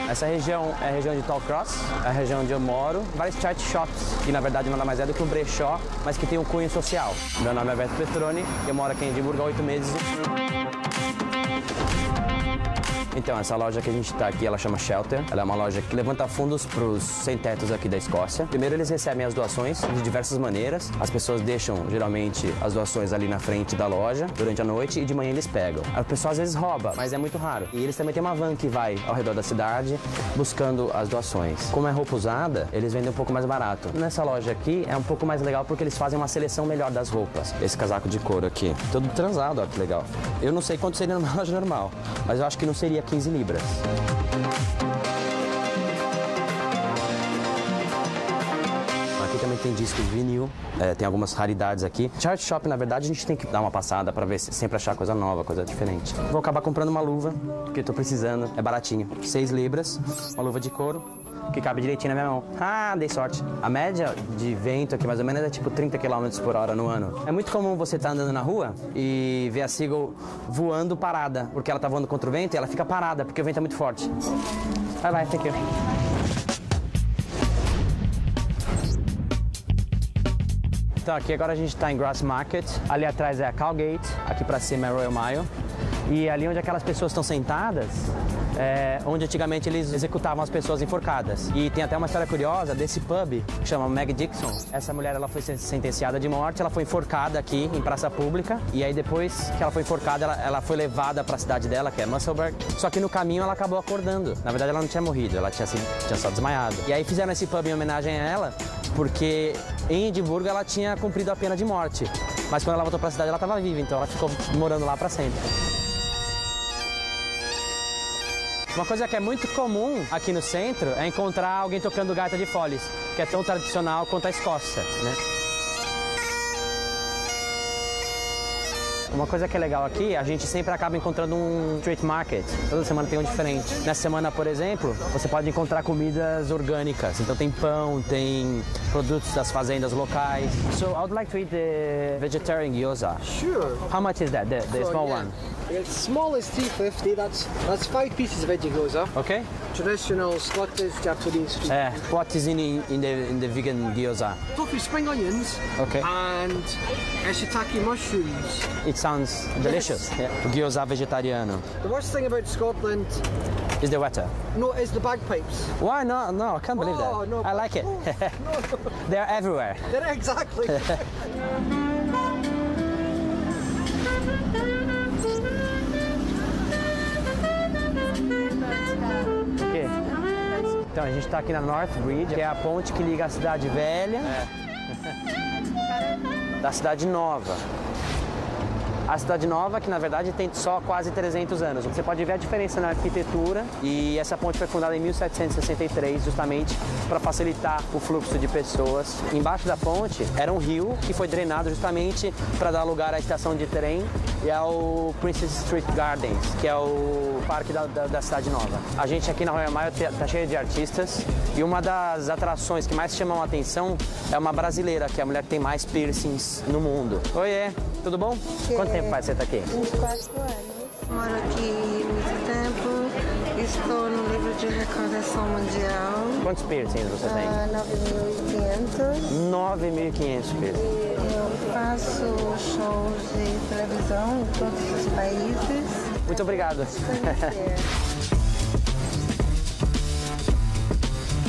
Essa região é a região de Tollcross, é a região onde eu moro. Vários charity shops, que na verdade nada mais é do que um brechó, mas que tem um cunho social. Meu nome é Alberto Petroni, eu moro aqui em Edimburgo há 8 meses. Então, essa loja que a gente está aqui, ela chama Shelter. Ela é uma loja que levanta fundos para os sem-tetos aqui da Escócia. Primeiro, eles recebem as doações de diversas maneiras. As pessoas deixam, geralmente, as doações ali na frente da loja durante a noite e de manhã eles pegam. A pessoa às vezes rouba, mas é muito raro. E eles também têm uma van que vai ao redor da cidade buscando as doações. Como é roupa usada, eles vendem um pouco mais barato. Nessa loja aqui é um pouco mais legal porque eles fazem uma seleção melhor das roupas. Esse casaco de couro aqui, todo transado, ó que legal. Eu não sei quanto seria numa loja normal, mas eu acho que não seria 15 libras. Aqui também tem discos de vinil, tem algumas raridades aqui. Charity Shop, na verdade, a gente tem que dar uma passada para ver se sempre achar coisa nova, coisa diferente. Vou acabar comprando uma luva, porque eu tô precisando, é baratinho. 6 libras, uma luva de couro, que cabe direitinho na minha mão. Ah, dei sorte. A média de vento aqui, mais ou menos, é tipo 30 km por hora no ano. É muito comum você estar andando na rua e ver a Seagull voando parada, porque ela tá voando contra o vento e ela fica parada, porque o vento é muito forte. Vai, thank you. Então aqui agora a gente está em Grassmarket, ali atrás é a Cowgate, aqui para cima é Royal Mile. E ali onde aquelas pessoas estão sentadas, onde antigamente eles executavam as pessoas enforcadas. E tem até uma história curiosa desse pub, que chama Meg Dixon. Essa mulher, ela foi sentenciada de morte, ela foi enforcada aqui em praça pública. E aí depois que ela foi enforcada, ela foi levada para a cidade dela, que é Musselburgh. Só que no caminho ela acabou acordando. Na verdade ela não tinha morrido, ela tinha só desmaiado. E aí fizeram esse pub em homenagem a ela, porque em Edimburgo ela tinha cumprido a pena de morte. Mas quando ela voltou para a cidade ela estava viva, então ela ficou morando lá para sempre. Uma coisa que é muito comum aqui no centro é encontrar alguém tocando gaita de foles, que é tão tradicional quanto a Escócia, né? Uma coisa que é legal aqui, a gente sempre acaba encontrando um street market. Toda semana tem um diferente. Nessa semana, por exemplo, você pode encontrar comidas orgânicas. Então tem pão, tem produtos das fazendas locais. So I would like to eat the vegetarian gyoza. Sure. How much is that? The small one? The small is $3.50. That's 5 pieces of veggie gyoza. Okay. Traditional Scottish Japanese street food. What is in the vegan gyoza? Tofu spring onions. Okay. And shiitake mushrooms. It sounds delicious. Yes. Yeah. Gyoza vegetariano. The worst thing about Scotland Is the weather? no is the bagpipes. Why not? No, I can't believe that. No, I like it. no. They're everywhere. They're exactly. Okay. Então a gente está aqui na North Bridge, que é a ponte que liga a cidade velha da cidade nova. A cidade nova, que na verdade tem só quase 300 anos. Você pode ver a diferença na arquitetura e essa ponte foi fundada em 1763, justamente para facilitar o fluxo de pessoas. Embaixo da ponte era um rio que foi drenado justamente para dar lugar à estação de trem e ao Princess Street Gardens, que é o parque da cidade nova. A gente aqui na Royal Mile tá cheio de artistas e uma das atrações que mais chamam a atenção é uma brasileira, que é a mulher que tem mais piercings no mundo. Oiê, tudo bom? Quanto tempo faz que você tá aqui? 24 anos. Moro aqui muito tempo. Estou no livro de recordação mundial. Quantos piercings você tem? 9.500. 9.500 piercings. Eu faço shows de televisão em todos os países. Muito obrigado.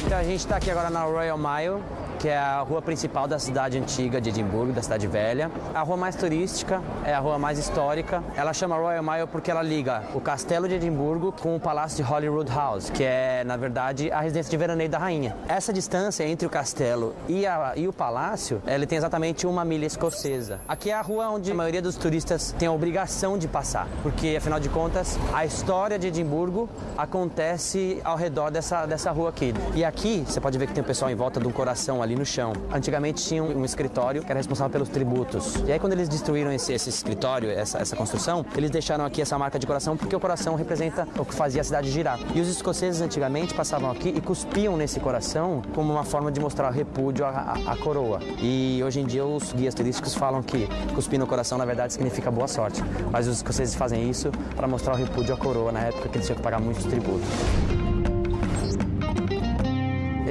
Então a gente está aqui agora na Royal Mile, que é a rua principal da cidade antiga de Edimburgo, da cidade velha. A rua mais turística, é a rua mais histórica. Ela chama Royal Mile porque ela liga o castelo de Edimburgo com o palácio de Holyrood House, que é, na verdade, a residência de veraneio da rainha. Essa distância entre o castelo e o palácio, ele tem exatamente 1 milha escocesa. Aqui é a rua onde a maioria dos turistas tem a obrigação de passar, porque, afinal de contas, a história de Edimburgo acontece ao redor dessa rua aqui. E aqui, você pode ver que tem o pessoal em volta de um coração ali no chão. Antigamente tinha um escritório que era responsável pelos tributos. E aí quando eles destruíram esse escritório, essa construção, eles deixaram aqui essa marca de coração porque o coração representa o que fazia a cidade girar. E os escoceses antigamente passavam aqui e cuspiam nesse coração como uma forma de mostrar repúdio à coroa. E hoje em dia os guias turísticos falam que cuspir no coração na verdade significa boa sorte. Mas os escoceses fazem isso para mostrar o repúdio à coroa na época que eles tinham que pagar muitos tributos.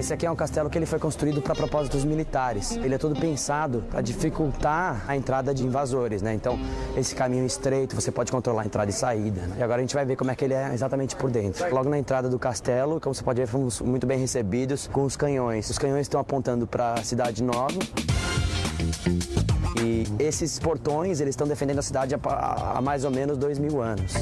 Esse aqui é um castelo que ele foi construído para propósitos militares. Ele é todo pensado para dificultar a entrada de invasores, né? Então, esse caminho estreito, você pode controlar a entrada e saída, né? E agora a gente vai ver como é que ele é exatamente por dentro. Logo na entrada do castelo, como você pode ver, fomos muito bem recebidos com os canhões. Os canhões estão apontando para a cidade nova. E esses portões, eles estão defendendo a cidade há mais ou menos 2000 anos.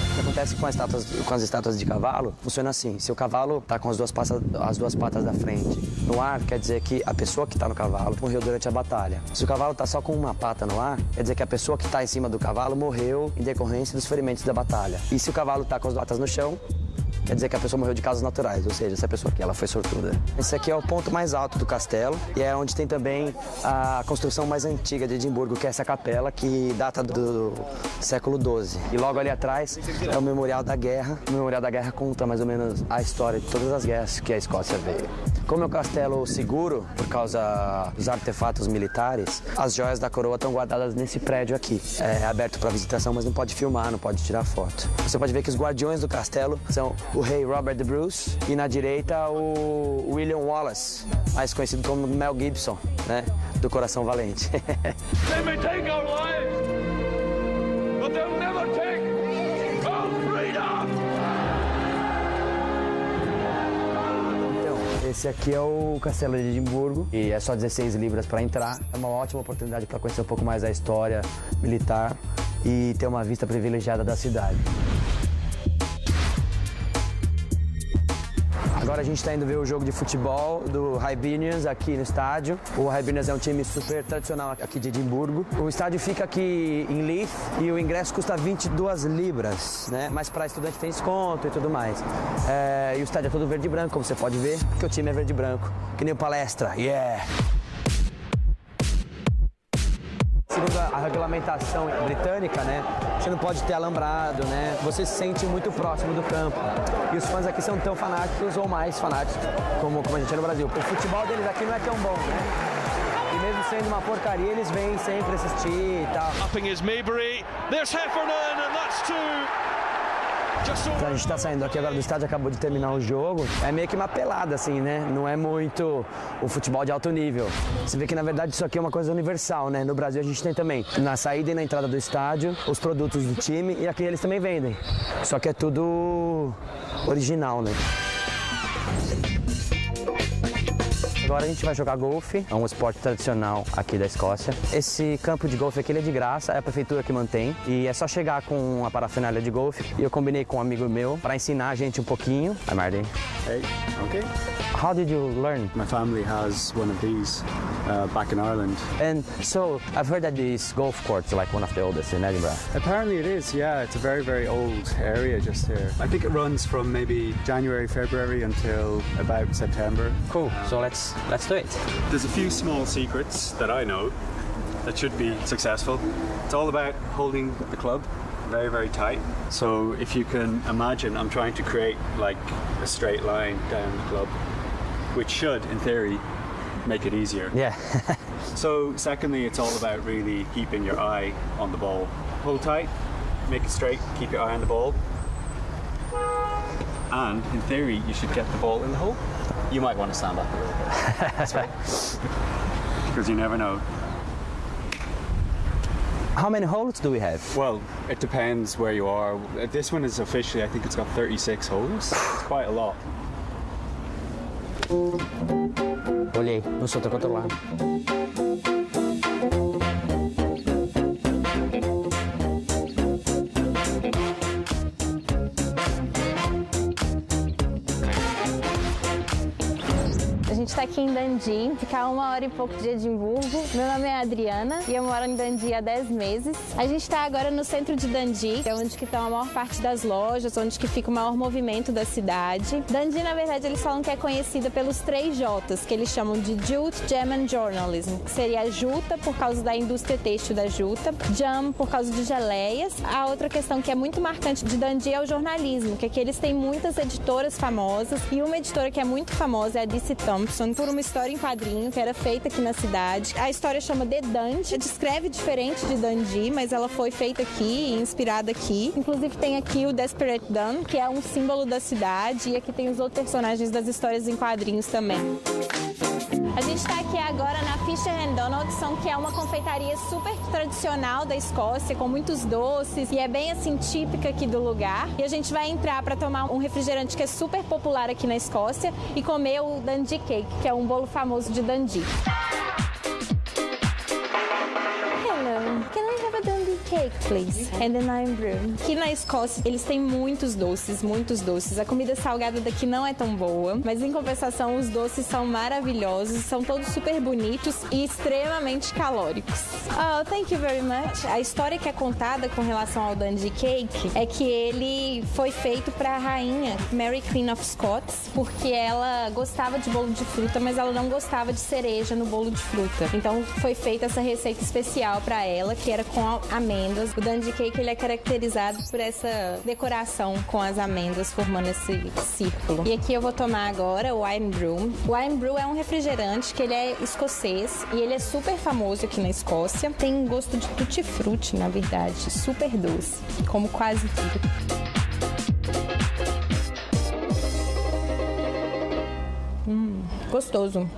O que acontece com as estátuas de cavalo funciona assim: se o cavalo está com as duas patas da frente no ar, quer dizer que a pessoa que está no cavalo morreu durante a batalha. Se o cavalo está só com uma pata no ar, quer dizer que a pessoa que está em cima do cavalo morreu em decorrência dos ferimentos da batalha. E se o cavalo está com as patas no chão, quer dizer que a pessoa morreu de causas naturais, ou seja, essa pessoa aqui, ela foi sortuda. Esse aqui é o ponto mais alto do castelo e é onde tem também a construção mais antiga de Edimburgo, que é essa capela que data do século XII. E logo ali atrás é o Memorial da Guerra. O Memorial da Guerra conta mais ou menos a história de todas as guerras que a Escócia veio. Como é um castelo seguro, por causa dos artefatos militares, as joias da coroa estão guardadas nesse prédio aqui. É aberto para visitação, mas não pode filmar, não pode tirar foto. Você pode ver que os guardiões do castelo são o rei Robert the Bruce e na direita o William Wallace, mais conhecido como Mel Gibson, né, do Coração Valente. They may take our lives, but they'll never take our freedom! Então, esse aqui é o Castelo de Edimburgo e é só 16 libras para entrar. É uma ótima oportunidade para conhecer um pouco mais a história militar e ter uma vista privilegiada da cidade. Agora a gente está indo ver o jogo de futebol do Hibernians aqui no estádio. O Hibernians é um time super tradicional aqui de Edimburgo. O estádio fica aqui em Leith e o ingresso custa 22 libras, né? Mas para estudante tem desconto e tudo mais. E o estádio é todo verde e branco, como você pode ver, porque o time é verde e branco, que nem o Palestra. Yeah! Segundo a regulamentação britânica, né, você não pode ter alambrado, né? Você se sente muito próximo do campo. E os fãs aqui são tão fanáticos ou mais fanáticos como a gente é no Brasil. O futebol deles aqui não é tão bom, né? E mesmo sendo uma porcaria, eles vêm sempre assistir e tal. Upping is Maybury. There's Heffernan and that's two. Então a gente tá saindo aqui agora do estádio, acabou de terminar o jogo. É meio que uma pelada, assim, né? Não é muito o futebol de alto nível. Você vê que, na verdade, isso aqui é uma coisa universal, né? No Brasil a gente tem também, na saída e na entrada do estádio, os produtos do time e aqui eles também vendem. Só que é tudo original, né? Agora a gente vai jogar golfe, é um esporte tradicional aqui da Escócia. Esse campo de golfe aqui ele é de graça, é a prefeitura que mantém. E é só chegar com a parafernália de golfe. E eu combinei com um amigo meu para ensinar a gente um pouquinho. Hi, Marty. Hey, okay. How did you learn? My family has one of these back in Ireland. And so, I've heard that this golf court's like one of the oldest in Edinburgh. Apparently it is, yeah. It's a very, very old area just here. I think it runs from maybe January, February until about September. Cool, so let's do it. There's a few small secrets that I know that should be successful. It's all about holding the club very, very tight. So if you can imagine, I'm trying to create like a straight line down the club, which should, in theory, make it easier. Yeah. So secondly, it's all about really keeping your eye on the ball. Hold tight, make it straight, keep your eye on the ball. And in theory, you should get the ball in the hole. You might want to stand back a little bit. That's right. Because you never know. How many holes do we have? Well, it depends where you are. This one is officially, I think it's got 36 holes. It's quite a lot. Olhei, não sou tão controlado. A gente está aqui em Dundee, fica a 1h e pouco de Edimburgo. Meu nome é Adriana e eu moro em Dundee há 10 meses. A gente está agora no centro de Dundee, é onde que estão a maior parte das lojas, onde que fica o maior movimento da cidade. Dundee, na verdade, eles falam que é conhecida pelos 3 J's, que eles chamam de Jute, Jam and Journalism, que seria a juta por causa da indústria têxtil da juta, jam por causa de geleias. A outra questão que é muito marcante de Dundee é o jornalismo, que aqui eles têm muitas editoras famosas e uma editora que é muito famosa é a DC Thomson, Robinson por uma história em quadrinho que era feita aqui na cidade. A história chama The Dundee, descreve diferente de Dundee, mas ela foi feita aqui, inspirada aqui. Inclusive tem aqui o Desperate Dan, que é um símbolo da cidade, e aqui tem os outros personagens das histórias em quadrinhos também. A gente está aqui agora na Fisher & Donaldson, que é uma confeitaria super tradicional da Escócia, com muitos doces, e é bem assim típica aqui do lugar. E a gente vai entrar para tomar um refrigerante que é super popular aqui na Escócia e comer o Dundee Cake, que é um bolo famoso de Dundee. Hello, can I have a Dundee Cake, please? And then I'm brew. Aqui na Escócia, eles têm muitos doces, muitos doces. A comida salgada daqui não é tão boa, mas em compensação os doces são maravilhosos, são todos super bonitos e extremamente calóricos. Oh, thank you very much. A história que é contada com relação ao Dundee Cake é que ele foi feito para a rainha Mary Queen of Scots, porque ela gostava de bolo de fruta, mas ela não gostava de cereja no bolo de fruta. Então foi feita essa receita especial para ela, que era com amêndoas. O Dundee Cake ele é caracterizado por essa decoração com as amêndoas formando esse círculo. E aqui eu vou tomar agora o Wine Brew. O Wine Brew é um refrigerante que ele é escocês e ele é super famoso aqui na Escócia. Tem gosto de tutti-frutti, na verdade, super doce, como quase tudo. Gostoso.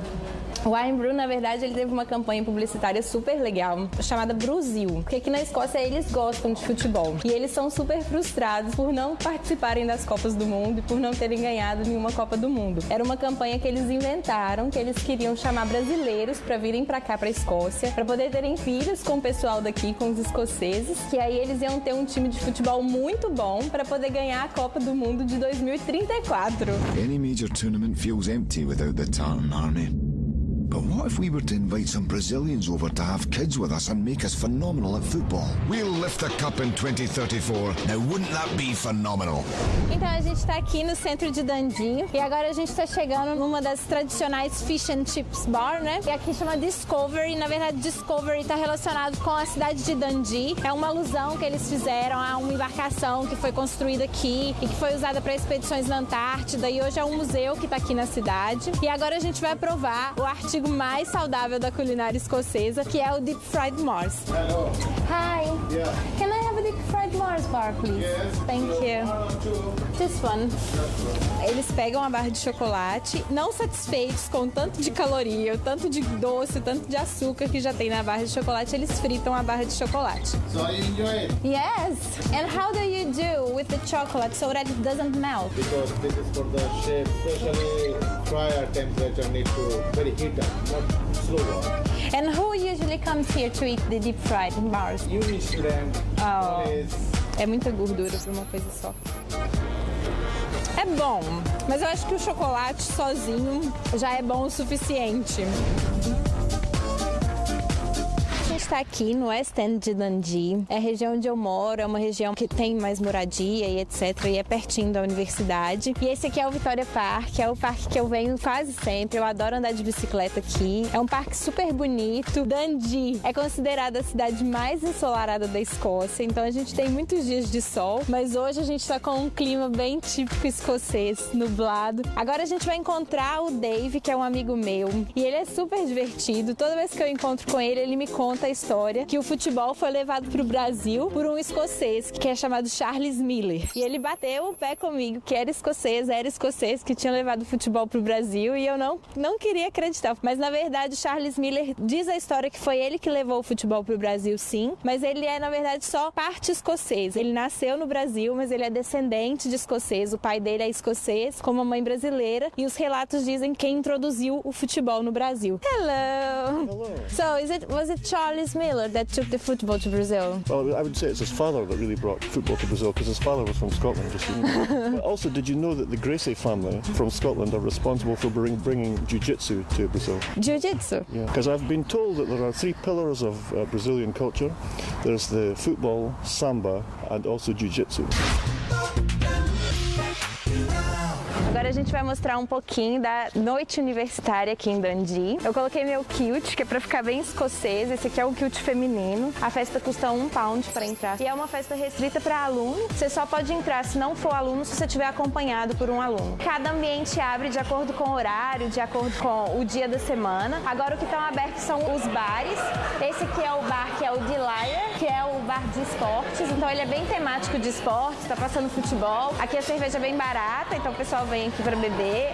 O Wine Brew, na verdade, ele teve uma campanha publicitária super legal, chamada Bruzil, porque aqui na Escócia eles gostam de futebol. E eles são super frustrados por não participarem das Copas do Mundo e por não terem ganhado nenhuma Copa do Mundo. Era uma campanha que eles inventaram, que eles queriam chamar brasileiros para virem para cá, para a Escócia, para poder terem filhos com o pessoal daqui, com os escoceses, que aí eles iam ter um time de futebol muito bom para poder ganhar a Copa do Mundo de 2034. Any major tournament feels empty without the Tartan Army. But what if we were to invite some Brazilians over to have kids with us and make us phenomenal at football? We'll lift the cup in 2034. Now, wouldn't that be phenomenal? Então a gente está aqui no centro de Dundee e agora a gente está chegando numa das tradicionais Fish and Chips Bar, né? E aqui chama Discovery. Na verdade, Discovery está relacionado com a cidade de Dundee. É uma alusão que eles fizeram a uma embarcação que foi construída aqui e que foi usada para expedições na Antártida, e hoje é um museu que está aqui na cidade. E agora a gente vai provar o artigo mais saudável da culinária escocesa, que é o Deep Fried Mars. Hello. Hi. Yeah. Can I have a Deep Fried Mars bar, please? Yes. Thank you. This one. Eles pegam a barra de chocolate, não satisfeitos com o tanto de caloria, o tanto de doce, o tanto de açúcar que já tem na barra de chocolate, eles fritam a barra de chocolate. So you enjoy it? Yes. And how do you do with the chocolate so that it doesn't melt? Because this is for the shape, especially fryer temperature need to very heat up, not slow on. And who usually comes here to eat the deep fried bars? Uni student, É muita gordura para uma coisa só. É bom, mas eu acho que o chocolate sozinho já é bom o suficiente. A gente está aqui no West End de Dundee, é a região onde eu moro, é uma região que tem mais moradia e etc, e é pertinho da universidade. E esse aqui é o Victoria Park, é o parque que eu venho quase sempre, eu adoro andar de bicicleta aqui. É um parque super bonito. Dundee é considerada a cidade mais ensolarada da Escócia, então a gente tem muitos dias de sol, mas hoje a gente está com um clima bem típico escocês, nublado. Agora a gente vai encontrar o Dave, que é um amigo meu, e ele é super divertido. Toda vez que eu encontro com ele, ele me conta a história que o futebol foi levado para o Brasil por um escocês que é chamado Charles Miller. E ele bateu o pé comigo que era escocês que tinha levado o futebol para o Brasil, e eu não queria acreditar. Mas na verdade, Charles Miller diz a história que foi ele que levou o futebol para o Brasil, sim, mas ele é na verdade só parte escocês. Ele nasceu no Brasil, mas ele é descendente de escocês. O pai dele é escocês, com uma mãe brasileira, e os relatos dizem quem introduziu o futebol no Brasil. Hello. Hello. So was it Charles Miller that took the football to Brazil? Well, I would say it's his father that really brought football to Brazil, because his father was from Scotland, just so you know. But also, did you know that the Gracie family from Scotland are responsible for bringing jiu-jitsu to Brazil? Jiu-jitsu? Yeah, because I've been told that there are three pillars of Brazilian culture. There's the football, samba, and also jiu-jitsu. Agora a gente vai mostrar um pouquinho da noite universitária aqui em Dundee. Eu coloquei meu kilt, que é pra ficar bem escocês. Esse aqui é o kilt feminino. A festa custa £1 para entrar. E é uma festa restrita para aluno. Você só pode entrar se não for aluno, se você estiver acompanhado por um aluno. Cada ambiente abre de acordo com o horário, de acordo com o dia da semana. Agora o que estão abertos são os bares. Esse aqui é o bar que é o Delia, que é o bar de esportes. Então ele é bem temático de esportes, tá passando futebol. Aqui a cerveja é bem barata, então o pessoal vem aqui para beber.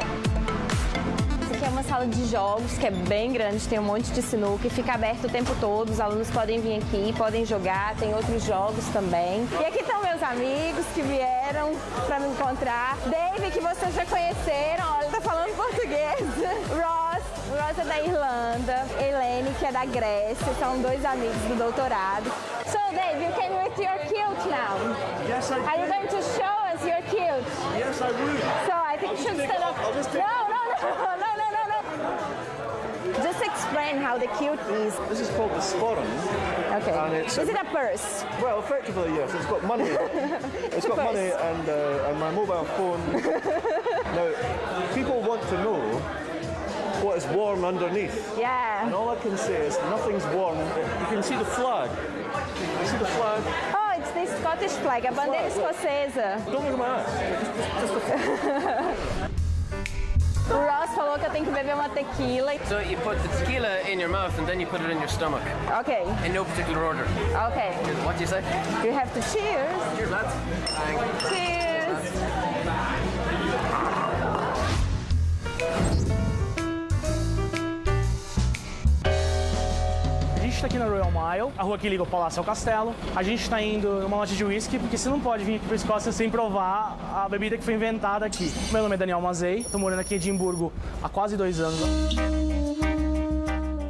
Aqui é uma sala de jogos que é bem grande, tem um monte de sinuca e fica aberto o tempo todo. Os alunos podem vir aqui, podem jogar, tem outros jogos também. E aqui estão meus amigos que vieram para me encontrar. Dave, que vocês já conheceram, olha, ele tá falando português. Ross é da Irlanda. Helene, que é da Grécia, são dois amigos do doutorado. So Dave, you came with your kilt now. Yes, I Are you going to show us your kilt? Yes, I will. So I think you should stand up. No. Just explain how the kilt is. This is called the sporran. Okay. And it's Is it a purse? Well, effectively, yes. It's got money. It's got money and my mobile phone. Now, people want to know what is worn underneath. Yeah. And all I can say is nothing's worn. You can see the flag. You see the flag? Oh, it's the Scottish flag, a bandeira escocesa. Don't look at my ass. Just the flag. O Ross falou que eu tenho que beber uma tequila. So you put the tequila in your mouth and then you put it in your stomach. Okay. In no particular order. Okay. What do you say? You have to cheers. Cheers, lads. Cheers. A gente está aqui na Royal Mile, a rua que liga o Palácio ao Castelo. A gente está indo numa loja de whisky, porque você não pode vir aqui para a Escócia sem provar a bebida que foi inventada aqui. Meu nome é Daniel Mazei, estou morando aqui em Edimburgo há quase 2 anos.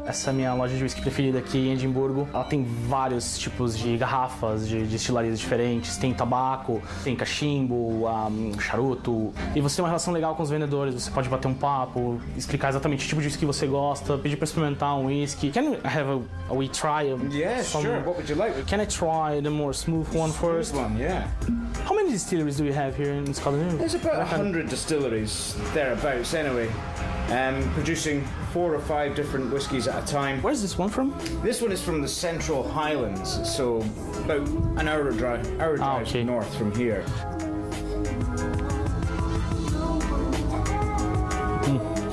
Essa é a minha loja de whisky preferida aqui em Edimburgo. Ela tem vários tipos de garrafas, de destilarias diferentes. Tem tabaco, tem cachimbo, charuto. E você tem uma relação legal com os vendedores. Você pode bater um papo, explicar exatamente o tipo de whisky que você gosta, pedir para experimentar um whisky. Can I have a wee try? Yeah, sure. What would you like? Can I try the more smooth one first? Smooth one, yeah. How many distilleries do we have here in Scotland? There's about 100 distilleries, thereabouts anyway. Producing 4 or 5 different whiskies at a time. Where's this one from? This one is from the Central Highlands, so about an hour drive okay. north from here.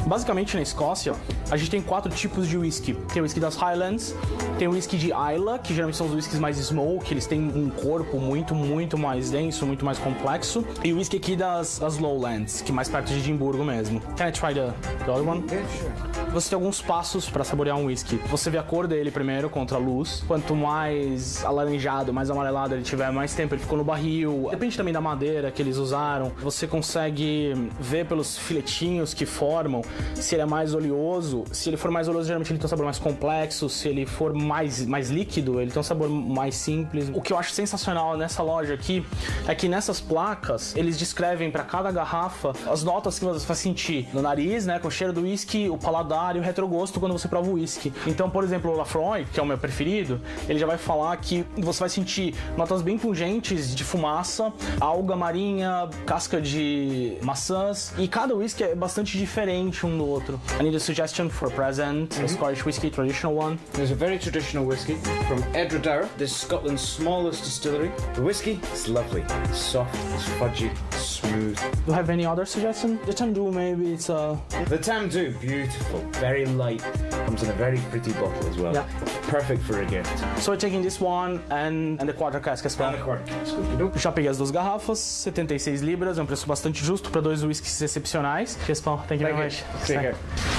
Basicamente, na Escócia, a gente tem 4 tipos de whisky. Tem o whisky das Highlands, tem o whisky de Islay, que geralmente são os whiskies mais smoke, eles têm um corpo muito mais denso, muito mais complexo. E o whisky aqui das Lowlands, que é mais perto de Edimburgo mesmo. Can I try the other one? Yeah, sure. Você tem alguns passos para saborear um whisky. Você vê a cor dele primeiro contra a luz. Quanto mais alaranjado, mais amarelado ele tiver, mais tempo ele ficou no barril. Depende também da madeira que eles usaram. Você consegue ver pelos filetinhos que formam se ele é mais oleoso. Se ele for mais oleoso, geralmente ele tem um sabor mais complexo. Se ele for mais líquido, ele tem um sabor mais simples. O que eu acho sensacional nessa loja aqui é que nessas placas eles descrevem para cada garrafa as notas que você vai sentir no nariz, né, com o cheiro do whisky, o paladar e o retrogosto quando você prova o whisky. Então, por exemplo, o Lafroy, que é o meu preferido, ele já vai falar que você vai sentir notas bem pungentes de fumaça, alga marinha, casca de maçãs, e cada whisky é bastante diferente um do outro. I need a suggestion for a present, a Scottish whiskey, traditional one. There's a very traditional whiskey from Edradour. This is Scotland's smallest distillery. The whiskey is lovely. It's soft, it's fudgy, smooth. Do you have any other suggestion? The Tamdhu, maybe it's a... The Tamdhu, beautiful, very light. Comes in a very pretty bottle as well. Yeah. Perfect for a gift. So we're taking this one and the quarter cask as well. And a quarter cask. Já peguei as 2 garrafas, 76 libras, é um preço bastante justo para 2 whiskies excepcionais. Cheers, Paul. Thank you very much.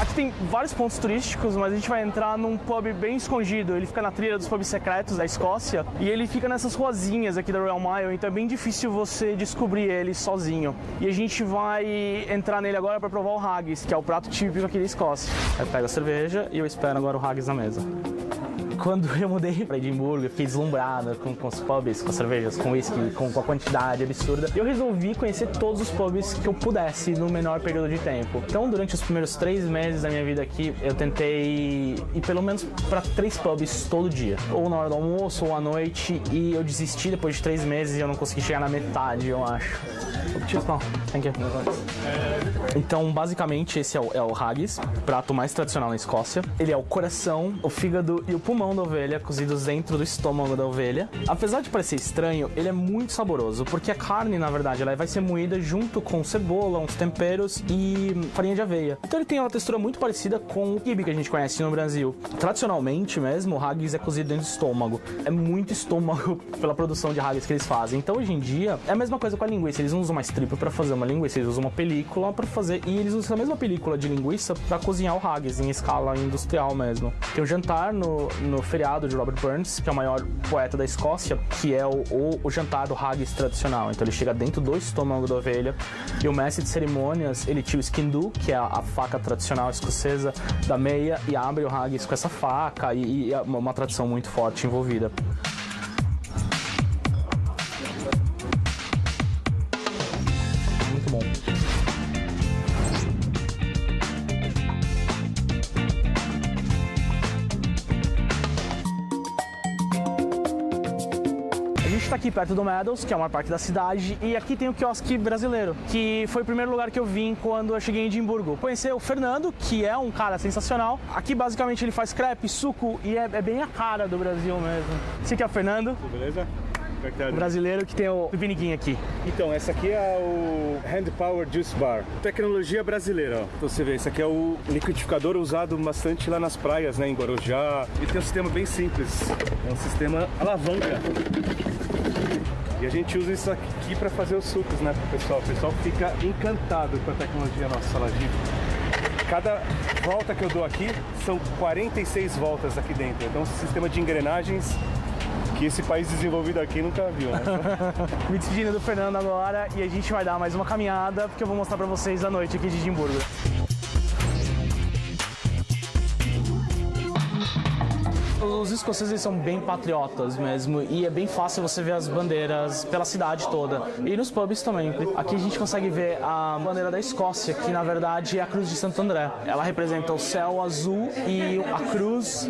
Aqui tem vários pontos turísticos, mas a gente vai entrar num pub bem escondido. Ele fica na trilha dos pubs secretos da Escócia e ele fica nessas ruazinhas aqui da Royal Mile, então é bem difícil você descobrir ele sozinho. E a gente vai entrar nele agora para provar o haggis, que é o prato típico aqui da Escócia. Aí pega a cerveja e eu espero agora o haggis na mesa. Quando eu mudei pra Edimburgo, eu fiquei deslumbrado com os pubs, com cervejas, com whisky, com a quantidade absurda. Eu resolvi conhecer todos os pubs que eu pudesse no menor período de tempo. Então, durante os primeiros 3 meses da minha vida aqui, eu tentei ir pelo menos pra 3 pubs todo dia. Ou na hora do almoço, ou à noite. E eu desisti depois de 3 meses e eu não consegui chegar na metade, eu acho. Thank you. Então, basicamente, esse é o haggis, prato mais tradicional na Escócia. Ele é o coração, o fígado e o pulmão da ovelha, cozidos dentro do estômago da ovelha. Apesar de parecer estranho, ele é muito saboroso, porque a carne, na verdade, ela vai ser moída junto com cebola, uns temperos e farinha de aveia. Então ele tem uma textura muito parecida com o quibe que a gente conhece no Brasil. Tradicionalmente mesmo, o haggis é cozido dentro do estômago. É muito estômago pela produção de haggis que eles fazem. Então, hoje em dia, é a mesma coisa com a linguiça. Eles não usam uma strip para fazer uma linguiça, eles usam uma película para fazer, e eles usam a mesma película de linguiça para cozinhar o haggis em escala industrial mesmo. Tem um jantar no feriado de Robert Burns, que é o maior poeta da Escócia, que é o jantar do haggis tradicional. Então ele chega dentro do estômago da ovelha e o mestre de cerimônias, ele tira o skindoo, que é a faca tradicional escocesa da meia, e abre o haggis com essa faca, e é uma tradição muito forte envolvida. A gente tá aqui perto do Meadows, que é uma parte da cidade, e aqui tem o quiosque brasileiro, que foi o primeiro lugar que eu vim quando eu cheguei em Edimburgo. Conheci o Fernando, que é um cara sensacional. Aqui basicamente ele faz crepe, suco, e é bem a cara do Brasil mesmo. Esse aqui é o Fernando. Beleza? O brasileiro que tem o piniquinho aqui. Então, essa aqui é o Hand Power Juice Bar. Tecnologia brasileira, ó. Então, você vê, esse aqui é o liquidificador usado bastante lá nas praias, né, em Guarujá. Ele tem um sistema bem simples. É um sistema alavanca. E a gente usa isso aqui para fazer os sucos, né, pro pessoal. O pessoal fica encantado com a tecnologia nossa saladinha. Cada volta que eu dou aqui são 46 voltas aqui dentro. Então, um sistema de engrenagens que esse país desenvolvido aqui nunca viu, né? Me despedindo do Fernando agora e a gente vai dar mais uma caminhada, porque eu vou mostrar pra vocês a noite aqui de Edimburgo. Os escoceses são bem patriotas mesmo, e é bem fácil você ver as bandeiras pela cidade toda. E nos pubs também. Aqui a gente consegue ver a bandeira da Escócia, que na verdade é a cruz de Santo André. Ela representa o céu azul e a cruz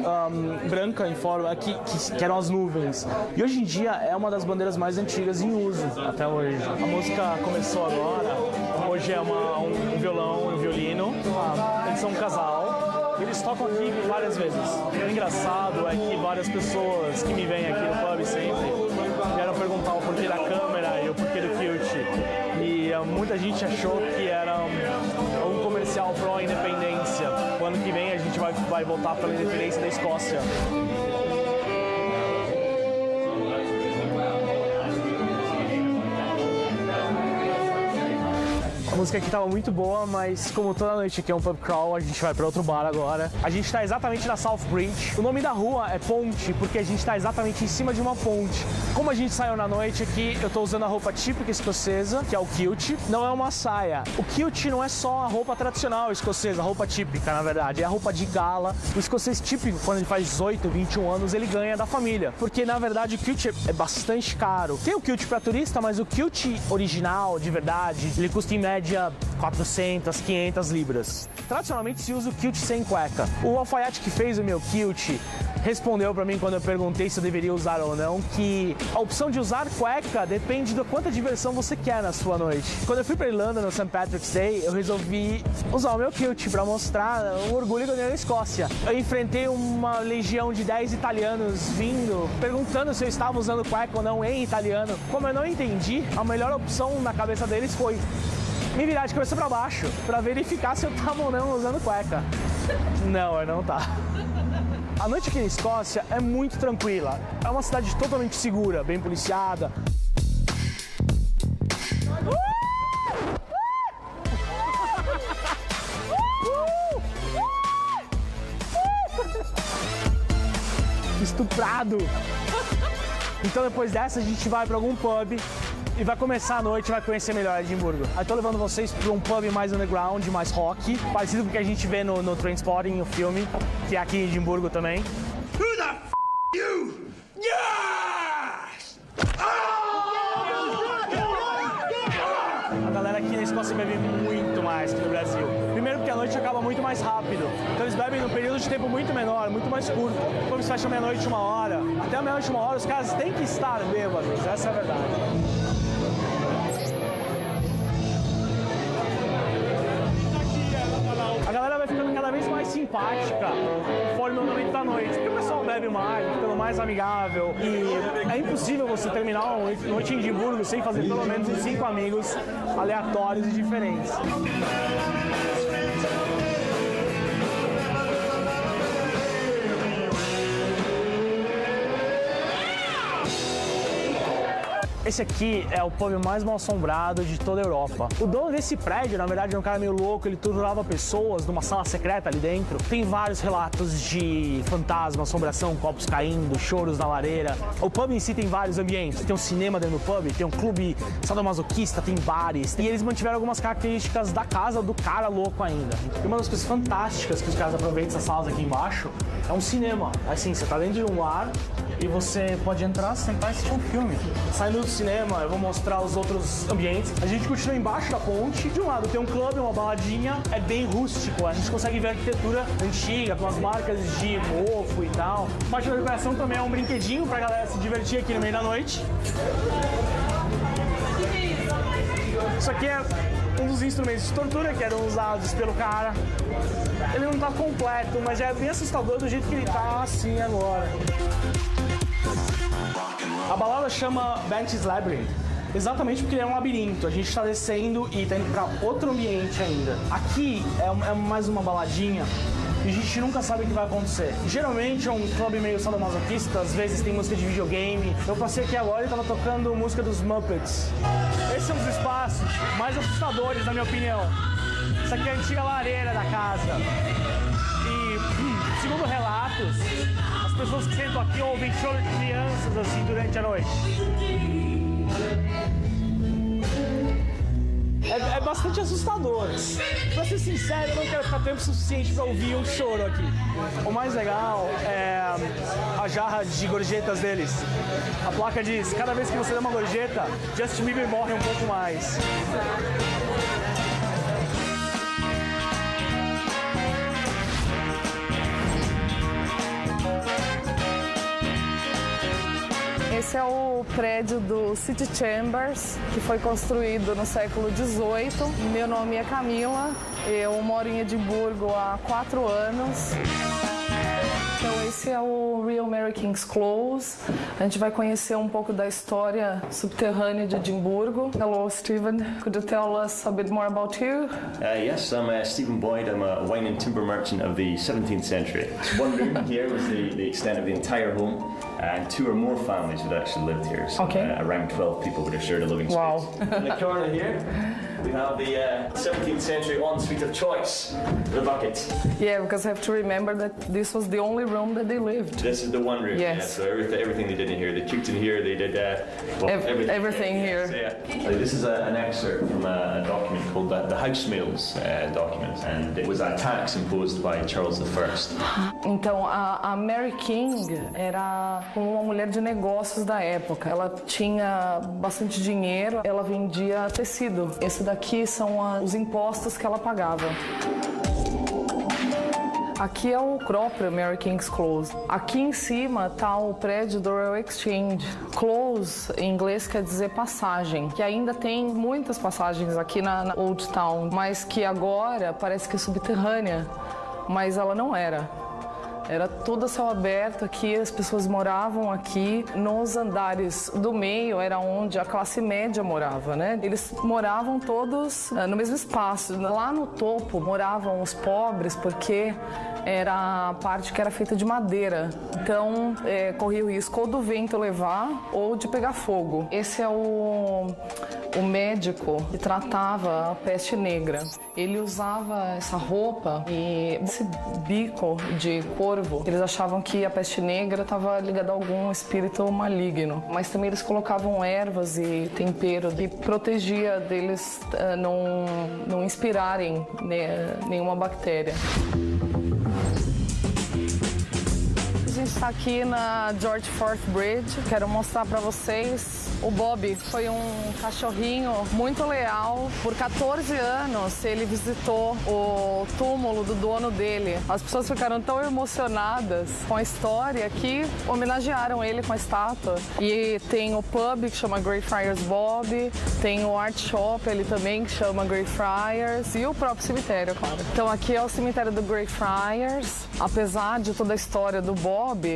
branca em forma que eram as nuvens. E hoje em dia é uma das bandeiras mais antigas em uso até hoje. A música começou agora. Hoje é um violão e um violino. Eles são um casal. Eles tocam aqui várias vezes. O engraçado é que várias pessoas que me vêm aqui no pub sempre vieram perguntar o porquê da câmera e o porquê do kilt. E muita gente achou que era um comercial pró-independência. O ano que vem a gente vai voltar pela independência da Escócia. A música aqui tava muito boa, mas como toda noite aqui é um pub crawl, a gente vai para outro bar agora. A gente tá exatamente na South Bridge. O nome da rua é Ponte, porque a gente tá exatamente em cima de uma ponte. Como a gente saiu na noite aqui, eu tô usando a roupa típica escocesa, que é o kilt. Não é uma saia. O kilt não é só a roupa tradicional escocesa, a roupa típica, na verdade. É a roupa de gala. O escocês típico, quando ele faz 18, 21 anos, ele ganha da família. Porque, na verdade, o kilt é bastante caro. Tem o kilt para turista, mas o kilt original, de verdade, ele custa em média 400, 500 libras. Tradicionalmente se usa o kilt sem cueca. O alfaiate que fez o meu kilt respondeu pra mim quando eu perguntei se eu deveria usar ou não, que a opção de usar cueca depende da quanta diversão você quer na sua noite. Quando eu fui pra Irlanda no St. Patrick's Day, eu resolvi usar o meu kilt pra mostrar o orgulho que eu tenho na Escócia. Eu enfrentei uma legião de 10 italianos vindo, perguntando se eu estava usando cueca ou não em italiano. Como eu não entendi, a melhor opção na cabeça deles foi me virar de cabeça pra baixo pra verificar se eu tava ou não usando cueca. Não, eu não tá. A noite aqui na Escócia é muito tranquila. É uma cidade totalmente segura, bem policiada. Estuprado. Então depois dessa a gente vai pra algum pub e vai começar a noite e vai conhecer melhor Edimburgo. Aí tô levando vocês para um pub mais underground, mais rock, parecido com o que a gente vê no Trainspotting, o filme, que é aqui em Edimburgo também. Who the f bebe muito mais que no Brasil. Primeiro porque a noite acaba muito mais rápido. Então eles bebem num período de tempo muito menor, muito mais curto. Quando eles fecham meia-noite, 1h, até meia-noite, 1h, os caras têm que estar bêbados. Essa é a verdade. A galera vai ficando cada vez mais simpática conforme o momento da noite, porque o pessoal bebe mais, vai ficando mais amigável e é impossível você terminar uma noite em Edimburgo sem fazer pelo menos uns 5 amigos aleatórios e diferentes. Esse aqui é o pub mais mal assombrado de toda a Europa. O dono desse prédio, na verdade, é um cara meio louco, ele torturava pessoas numa sala secreta ali dentro. Tem vários relatos de fantasma, assombração, copos caindo, choros na lareira. O pub em si tem vários ambientes. Tem um cinema dentro do pub, tem um clube sadomasoquista, tem bares. E eles mantiveram algumas características da casa do cara louco ainda. E uma das coisas fantásticas que os caras aproveitam essas salas aqui embaixo é um cinema. Assim, você tá dentro de um lar e você pode entrar, sentar e assistir um filme. Saindo do cinema, eu vou mostrar os outros ambientes. A gente continua embaixo da ponte. De um lado tem um clube, uma baladinha. É bem rústico. A gente consegue ver a arquitetura antiga, com as marcas de mofo e tal. Parte da decoração também é um brinquedinho pra galera se divertir aqui no meio da noite. Isso aqui é um dos instrumentos de tortura que eram usados pelo cara. Ele não tá completo, mas é bem assustador do jeito que ele tá assim agora. A balada chama Banshees Labyrinth, exatamente porque é um labirinto. A gente está descendo e está indo para outro ambiente ainda. Aqui é mais uma baladinha e a gente nunca sabe o que vai acontecer. Geralmente é um clube meio sadomasoquista, às vezes tem música de videogame. Eu passei aqui agora e estava tocando música dos Muppets. Esses são os espaços mais assustadores, na minha opinião. Essa aqui é a antiga lareira da casa. E, segundo relatos, as pessoas que sentam aqui ouvem choro de crianças assim durante a noite. É bastante assustador. Pra ser sincero, eu não quero ficar tempo suficiente pra ouvir um choro aqui. O mais legal é a jarra de gorjetas deles. A placa diz, cada vez que você dá uma gorjeta, Justin Bieber morre um pouco mais. Esse é o prédio do City Chambers, que foi construído no século XVIII. Meu nome é Camila, eu moro em Edimburgo há 4 anos. Então esse é o Real Mary King's Close. A gente vai conhecer um pouco da história subterrânea de Edimburgo. Hello, Stephen. Could you tell us a bit more about you? Yes, I'm Stephen Boyd. I'm a wine and timber merchant of the 17th century. One room here was the extent of the entire home, and 2 or more families would actually lived here. So around 12 people would have shared a living space. Wow. In the corner here, we have the 17th century ensuite of choice, the bucket. Yeah, because I have to remember that this was the only room that they lived. This is the one room. Yes. Yeah, so everything they did in here, they cooked in here, they did everything here. So, yeah. This is an excerpt from a document called the House Mails document, and it was a tax imposed by Charles I. Então, a Mary King era uma mulher de negócios da época. Ela tinha bastante dinheiro, ela vendia tecido. Esse daqui são os impostos que ela pagava. Aqui é o próprio Mary King's Close. Aqui em cima está o prédio do Royal Exchange. Close, em inglês, quer dizer passagem. Que ainda tem muitas passagens aqui na Old Town, mas que agora parece que é subterrânea. Mas ela não era. Era tudo a céu aberto aqui, as pessoas moravam aqui. Nos andares do meio era onde a classe média morava, né? Eles moravam todos no mesmo espaço. Lá no topo moravam os pobres, porque era a parte que era feita de madeira. Então, corria o risco ou do vento levar ou de pegar fogo. Esse é o médico que tratava a peste negra. Ele usava essa roupa e esse bico de corvo. Eles achavam que a peste negra estava ligada a algum espírito maligno. Mas também eles colocavam ervas e tempero que protegia deles não inspirarem nenhuma bactéria. A gente está aqui na George Forth Bridge. Quero mostrar para vocês O Bob foi um cachorrinho muito leal. Por 14 anos, ele visitou o túmulo do dono dele. As pessoas ficaram tão emocionadas com a história que homenagearam ele com a estátua. E tem o pub que chama Greyfriars Bob, tem o art shop ali também que chama Greyfriars e o próprio cemitério, claro. Então aqui é o cemitério do Greyfriars. Apesar de toda a história do Bob,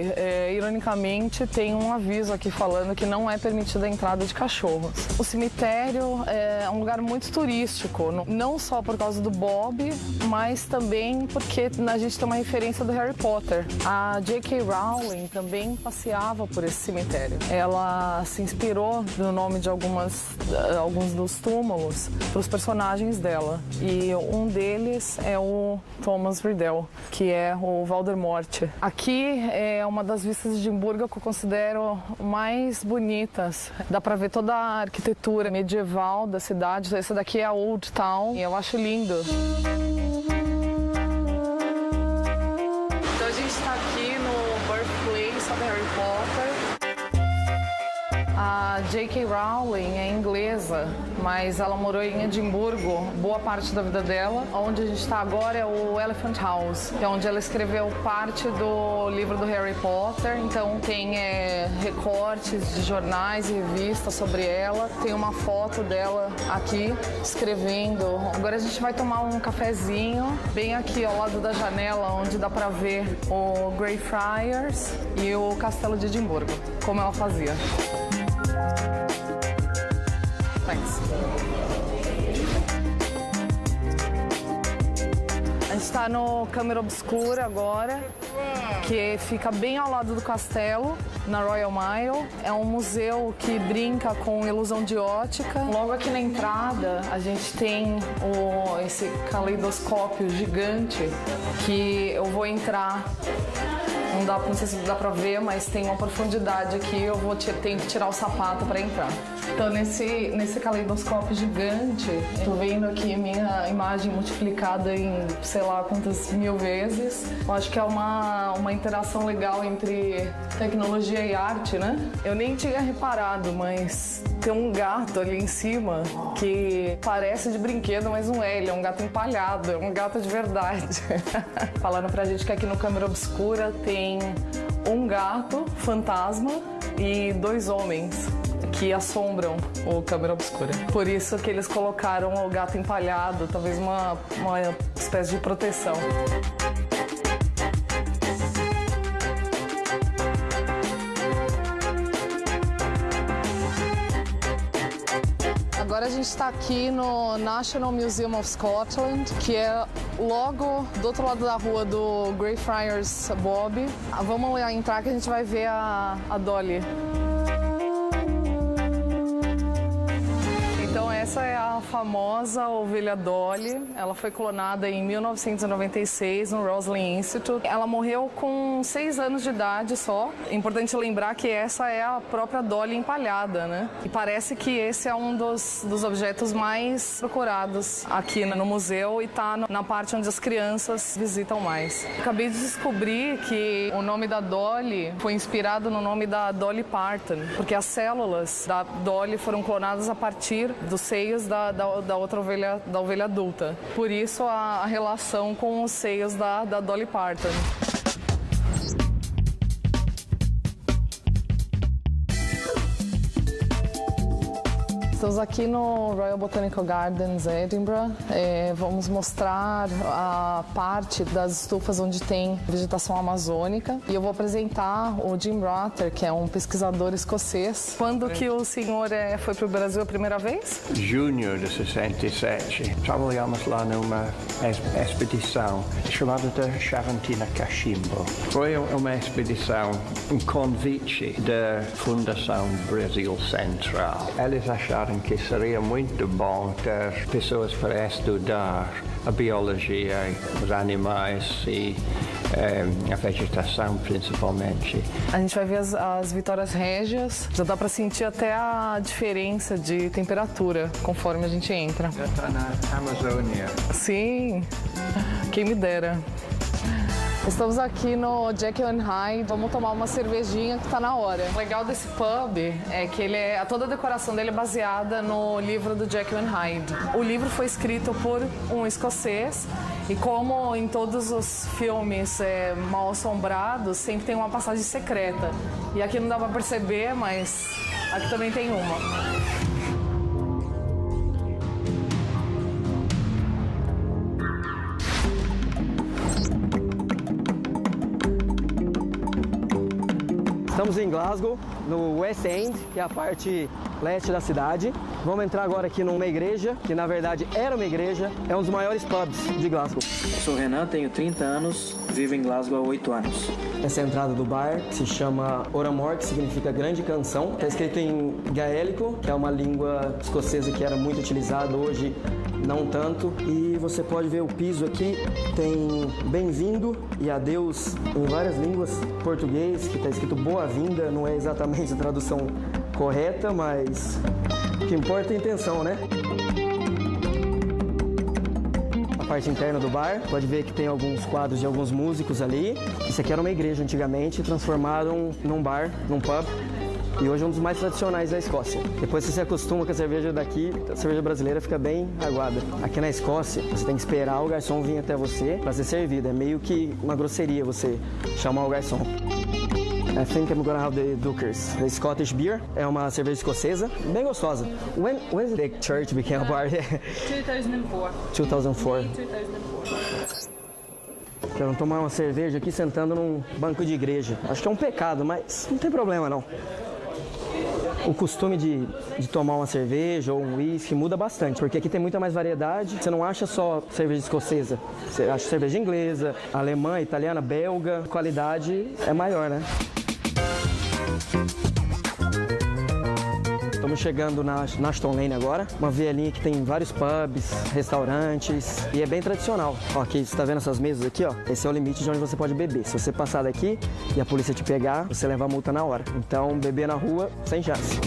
ironicamente tem um aviso aqui falando que não é permitida a entrada de cachorros. O cemitério é um lugar muito turístico, não só por causa do Bob, mas também porque a gente tem uma referência do Harry Potter. A J.K. Rowling também passeava por esse cemitério. Ela se inspirou no nome de alguns dos túmulos para os personagens dela. E um deles é o Thomas Riddle, que é o Voldemort. Aqui é uma das vistas de Edimburgo que eu considero mais bonitas. Dá para ver toda a arquitetura medieval da cidade. Essa daqui é a Old Town e eu acho lindo. Então a gente está aqui no Birthplace of Harry Potter. A J.K. Rowling é inglesa, mas ela morou em Edimburgo boa parte da vida dela. Onde a gente está agora é o Elephant House, que é onde ela escreveu parte do livro do Harry Potter. Então tem recortes de jornais e revistas sobre ela. Tem uma foto dela aqui escrevendo. Agora a gente vai tomar um cafezinho bem aqui ao lado da janela, onde dá para ver o Greyfriars e o Castelo de Edimburgo, como ela fazia. Thanks. A gente está no Câmara Obscura agora, que fica bem ao lado do castelo, na Royal Mile. É um museu que brinca com ilusão de ótica. Logo aqui na entrada, a gente tem esse caleidoscópio gigante que eu vou entrar. Não sei se dá pra ver, mas tem uma profundidade aqui, eu tenho que tirar o sapato para entrar. Então nesse caleidoscópio gigante, tô vendo aqui minha imagem multiplicada em sei lá quantas mil vezes. Eu acho que é uma interação legal entre tecnologia e arte, né? Eu nem tinha reparado, mas tem um gato ali em cima que parece de brinquedo, mas não é. Ele é um gato empalhado, é um gato de verdade. Falando pra gente que aqui no Câmara Obscura tem um gato fantasma e 2 homens que assombram o Câmara Obscura. Por isso que eles colocaram o gato empalhado, talvez uma espécie de proteção. Agora a gente está aqui no National Museum of Scotland, que é logo do outro lado da rua do Greyfriars Bob. Vamos lá entrar que a gente vai ver a Dolly. Então essa é a famosa ovelha Dolly. Ela foi clonada em 1996 no Roslin Institute. Ela morreu com 6 anos de idade só. É importante lembrar que essa é a própria Dolly empalhada, né? E parece que esse é um dos objetos mais procurados aqui no museu e tá na parte onde as crianças visitam mais. Acabei de descobrir que o nome da Dolly foi inspirado no nome da Dolly Parton, porque as células da Dolly foram clonadas a partir dos seios da outra ovelha, da ovelha adulta. Por isso a relação com os seios da Dolly Parton. Estamos aqui no Royal Botanical Gardens, Edinburgh. Vamos mostrar a parte das estufas onde tem vegetação amazônica. E eu vou apresentar o Jim Rutter, que é um pesquisador escocês. Quando que o senhor foi para o Brasil a primeira vez? Junho de 67. Trabalhamos lá numa expedição chamada de Chavantina Cachimbo. Foi uma expedição, um convite da Fundação Brasil Central. Eles acharam que seria muito bom ter pessoas para estudar a biologia, os animais e a vegetação principalmente. A gente vai ver as Vitórias Régias, já dá para sentir até a diferença de temperatura conforme a gente entra. Já está na Amazônia. Sim, quem me dera. Estamos aqui no Jekyll and Hyde, vamos tomar uma cervejinha que tá na hora. O legal desse pub é que toda a decoração dele é baseada no livro do Jekyll and Hyde. O livro foi escrito por um escocês e como em todos os filmes mal assombrados, sempre tem uma passagem secreta. E aqui não dá pra perceber, mas aqui também tem uma. Estamos em Glasgow, no West End, que é a parte leste da cidade. Vamos entrar agora aqui numa igreja, que na verdade era uma igreja, é um dos maiores pubs de Glasgow. Eu sou o Renan, tenho 30 anos, vivo em Glasgow há 8 anos. Essa é a entrada do bar, se chama Oramor, que significa grande canção. Está escrito em gaélico, que é uma língua escocesa que era muito utilizada, hoje não tanto. E você pode ver o piso aqui, tem bem-vindo e adeus em várias línguas. Português, que está escrito boa-vinda, não é exatamente a tradução correta, mas o que importa é a intenção, né? A parte interna do bar, pode ver que tem alguns quadros de alguns músicos ali. Isso aqui era uma igreja antigamente, transformaram num bar, num pub. E hoje é um dos mais tradicionais da Escócia. Depois você se acostuma com a cerveja daqui, a cerveja brasileira fica bem aguada. Aqui na Escócia, você tem que esperar o garçom vir até você para ser servido. É meio que uma grosseria você chamar o garçom. I think I'm gonna have the Dookers. The Scottish Beer é uma cerveja escocesa, bem gostosa. When did the church became a bar? 2004. 2004. Quero tomar uma cerveja aqui sentando num banco de igreja. Acho que é um pecado, mas não tem problema não. O costume de tomar uma cerveja ou um whisky muda bastante, porque aqui tem muita mais variedade. Você não acha só cerveja escocesa, você acha cerveja inglesa, alemã, italiana, belga. A qualidade é maior, né? Estamos chegando na Ashton Lane agora, uma vielinha que tem vários pubs, restaurantes e é bem tradicional. Ó, aqui, você tá vendo essas mesas aqui, ó? Esse é o limite de onde você pode beber. Se você passar daqui e a polícia te pegar, você leva a multa na hora. Então, beber na rua, sem chance.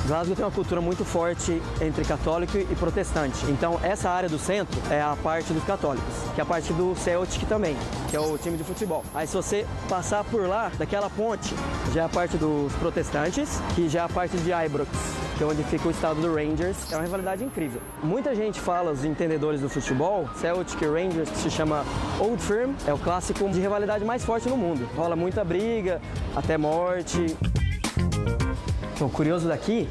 Glasgow tem uma cultura muito forte entre católico e protestante. Então, essa área do centro é a parte dos católicos, que é a parte do Celtic também, que é o time de futebol. Aí, se você passar por lá, daquela ponte, já é a parte dos protestantes, que já é a parte de Ibrox, que é onde fica o estado do Rangers. É uma rivalidade incrível. Muita gente fala, os entendedores do futebol, Celtic e Rangers, que se chama Old Firm, é o clássico de rivalidade mais forte no mundo. Rola muita briga, até morte. Então, o curioso daqui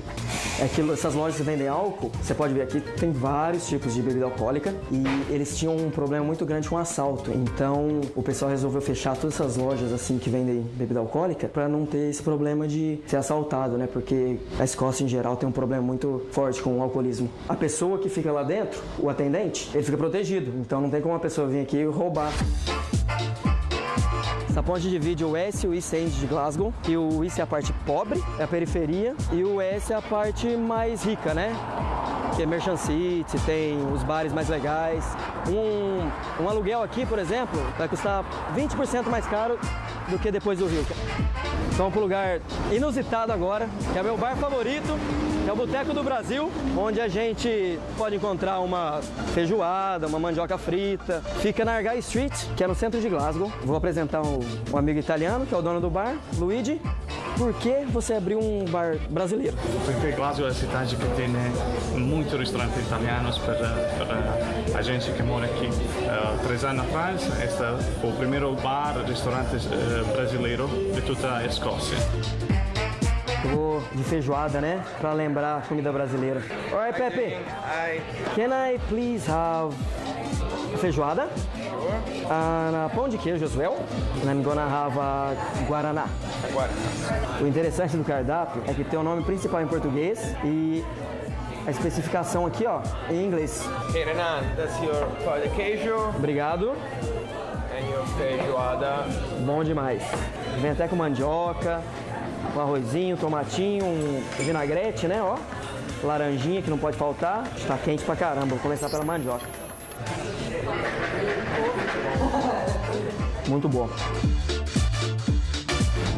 é que essas lojas que vendem álcool, você pode ver aqui, tem vários tipos de bebida alcoólica e eles tinham um problema muito grande com assalto. Então, o pessoal resolveu fechar todas essas lojas assim que vendem bebida alcoólica para não ter esse problema de ser assaltado, né? Porque a Escócia, em geral, tem um problema muito forte com o alcoolismo. A pessoa que fica lá dentro, o atendente, ele fica protegido. Então, não tem como uma pessoa vir aqui e roubar. Essa ponte divide o West e o East End de Glasgow, e o East é a parte pobre, é a periferia, e o West é a parte mais rica, né? Que é Merchant City, tem os bares mais legais. Um aluguel aqui, por exemplo, vai custar 20% mais caro do que depois do Rio. Vamos para um lugar inusitado agora, que é o meu bar favorito, que é o Boteco do Brasil, onde a gente pode encontrar uma feijoada, uma mandioca frita. Fica na Argyle Street, que é no centro de Glasgow. Vou apresentar um amigo italiano, que é o dono do bar, Luigi. Por que você abriu um bar brasileiro? Porque Glasgow é a cidade que tem muitos restaurantes italianos para a gente que mora aqui. 3 anos atrás, este é o primeiro bar, restaurante brasileiro de toda a Escócia. Eu vou de feijoada, né? Pra lembrar a comida brasileira. Alright, Pepe. Can I please have feijoada? Pão de queijo as well. And I'm gonna have a guaraná. O interessante do cardápio é que tem o nome principal em português e a especificação aqui, ó, em inglês. Hey, Renan, that's your pão de queijo. Obrigado. And your feijoada. Bom demais. Vem até com mandioca, um arrozinho, tomatinho, um vinagrete, né, ó. Laranjinha que não pode faltar. Está quente pra caramba. Vou começar pela mandioca. Muito bom.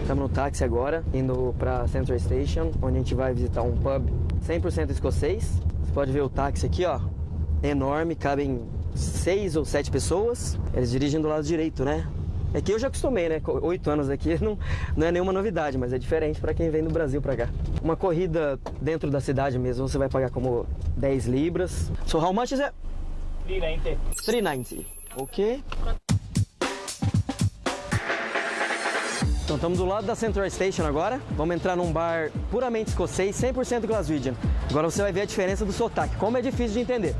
Estamos no táxi agora, indo para Central Station, onde a gente vai visitar um pub 100% escocês. Você pode ver o táxi aqui, ó, enorme, cabem 6 ou 7 pessoas. Eles dirigem do lado direito, né? É que eu já acostumei, né? 8 anos aqui não é nenhuma novidade, mas é diferente para quem vem do Brasil para cá. Uma corrida dentro da cidade mesmo, você vai pagar como 10 libras. So how much is it? 390. 390. Ok. Então estamos do lado da Central Station agora. Vamos entrar num bar puramente escocês, 100% Glaswegian. Agora você vai ver a diferença do sotaque, como é difícil de entender.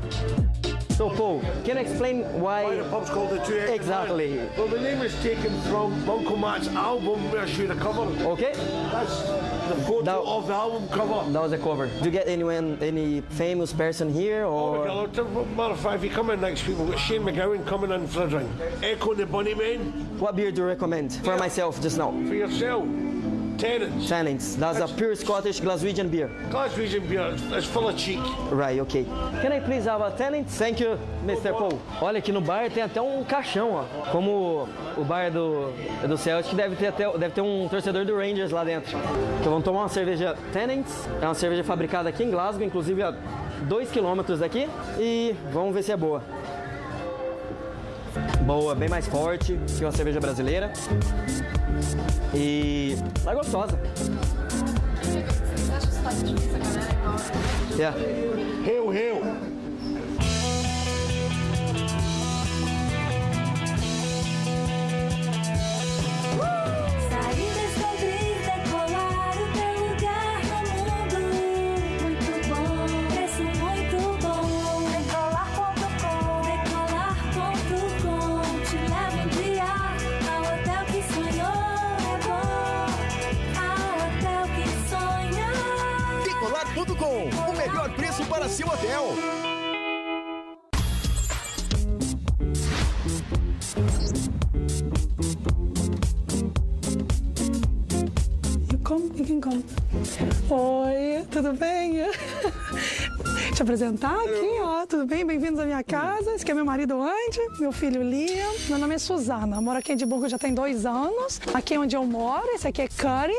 So Paul, can you explain why the pub's called the 289? Exactly. Well, the name is taken from Uncle Matt's album, where I shoot a cover. Okay. That's the photo of the album cover. That was the cover. Do you get any famous person here or? Oh, matter of fact, if you come in next week, we've got Shane McGowan coming in for a drink. Echo and the Bunnymen. What beer do you recommend for myself just now? For yourself. Tennent's. Tennent's. That's a pure Scottish Glaswegian beer. Glaswegian beer. It's full of cheek. Right, okay. Can I please have a Tennent's? Thank you, Mr. Paul. Olha, aqui no bar tem até um caixão, ó. Como o bar do Celtic deve ter um torcedor do Rangers lá dentro. Então vamos tomar uma cerveja Tennent's. É uma cerveja fabricada aqui em Glasgow, inclusive a 2 km daqui. E vamos ver se é boa. Boa, bem mais forte que uma cerveja brasileira. E tá gostosa. Yeah. Hail, hail. O melhor preço para seu hotel. You can come. Oi, tudo bem? Te apresentar aqui, ó, tudo bem? Bem-vindos à minha casa. Esse aqui é meu marido Andy, meu filho Liam. Meu nome é Suzana, moro aqui em Edimburgo já tem 2 anos. Aqui é onde eu moro, esse aqui é Curry.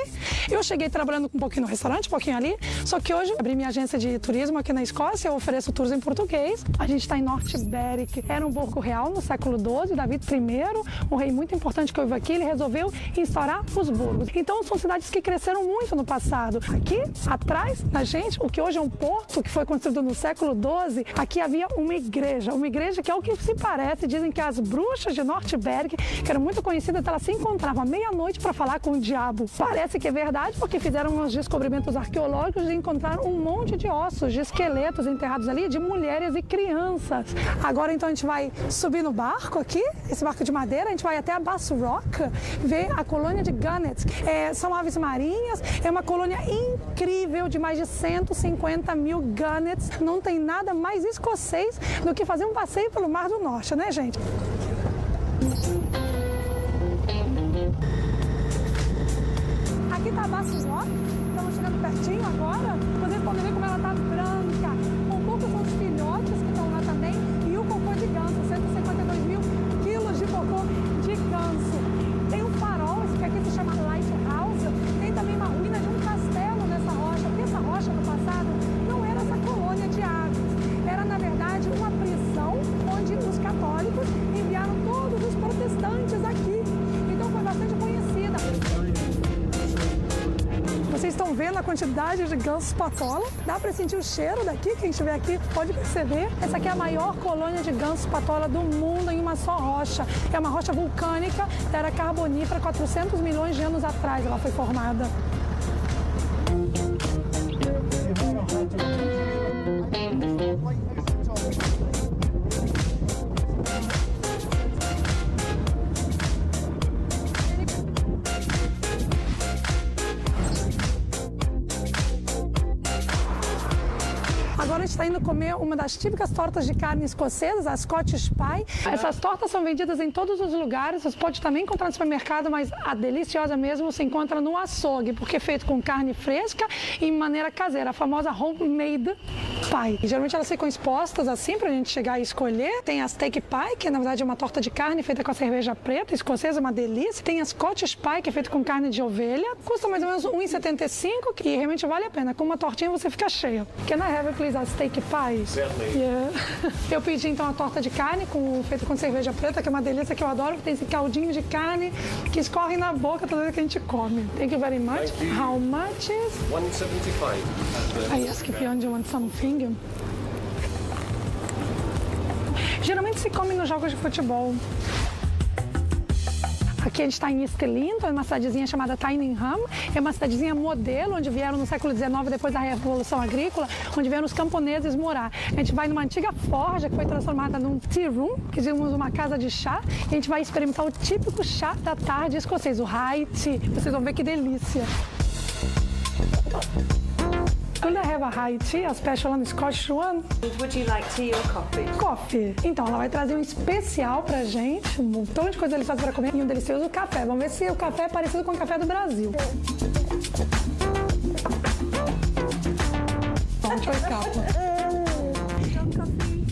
Eu cheguei trabalhando um pouquinho no restaurante, um pouquinho ali, só que hoje abri minha agência de turismo aqui na Escócia, eu ofereço tours em português. A gente está em North Berwick, era um burgo real no século XII, David I, um rei muito importante que houve aqui, ele resolveu instaurar os burgos. Então são cidades que cresceram muito no passado. Aqui, atrás da gente, o que hoje é um porto, que foi construído no século XII, aqui havia uma igreja que é o que se parece, dizem que as bruxas de North Berwick, que eram muito conhecidas, elas se encontravam à meia-noite para falar com o diabo. Parece que é verdade, porque fizeram uns descobrimentos arqueológicos e encontraram um monte de ossos, de esqueletos enterrados ali, de mulheres e crianças. Agora, então, a gente vai subir no barco aqui, esse barco de madeira, a gente vai até a Bass Rock, ver a colônia de Gunnets. São aves marinhas, é uma colônia incrível de mais de 150 mil Gunnets. Não tem nada mais escocês do que fazer um passeio pelo Mar do Norte, né, gente? Aqui tá a Bass Rock, estamos chegando pertinho agora. Vocês podem ver como ela tá branca. Um pouco são os filhotes que estão lá também e o cocô de ganso, 152 mil quilos de cocô de ganso. Tem um farol, esse que aqui se chama Lighthouse. Tem também uma ruína de um castelo nessa rocha, porque essa rocha no passado não era essa colônia de aves. Era, na verdade, uma prisão onde os católicos enviaram todos os protestantes aqui. Então foi bastante conhecida. Vocês estão vendo a quantidade de gansos patola? Dá para sentir o cheiro daqui? Quem estiver aqui pode perceber. Essa aqui é a maior colônia de gansos patola do mundo em uma só rocha. É uma rocha vulcânica da era carbonífera, 400 milhões de anos atrás ela foi formada. Agora a gente está indo comer uma das típicas tortas de carne escocesas, a Scottish Pie. Essas tortas são vendidas em todos os lugares, você pode também encontrar no supermercado, mas a deliciosa mesmo se encontra no açougue, porque é feito com carne fresca e maneira caseira, a famosa homemade pie. E, geralmente elas ficam expostas assim pra gente chegar e escolher. Tem a steak pie, que na verdade é uma torta de carne feita com a cerveja preta, escocesa, uma delícia. Tem a Scottish pie, que é feita com carne de ovelha. Custa mais ou menos R$1,75, que realmente vale a pena. Com uma tortinha você fica cheia. Can I have, please, a steak pie? Certainly. Yeah. Eu pedi então a torta de carne feita com cerveja preta, que é uma delícia que eu adoro. Tem esse caldinho de carne que escorre na boca toda vez que a gente come. Thank you very much. How much is? $1.75. I ask if you want something. Geralmente se come nos jogos de futebol. Aqui a gente está em East Linton, é uma cidadezinha chamada Tyningham. É uma cidadezinha modelo, onde vieram no século XIX, depois da Revolução Agrícola, onde vieram os camponeses morar. A gente vai numa antiga forja que foi transformada num tea room, que dizemos uma casa de chá, e a gente vai experimentar o típico chá da tarde escocês, o high tea. Vocês vão ver que delícia. Could I have a high tea, a special and Scottish one? Would you like tea or coffee? Coffee. Então, ela vai trazer um especial pra gente, um montão de coisa deliciosa pra comer e um delicioso café. Vamos ver se o café é parecido com o café do Brasil. Onde foi a capa?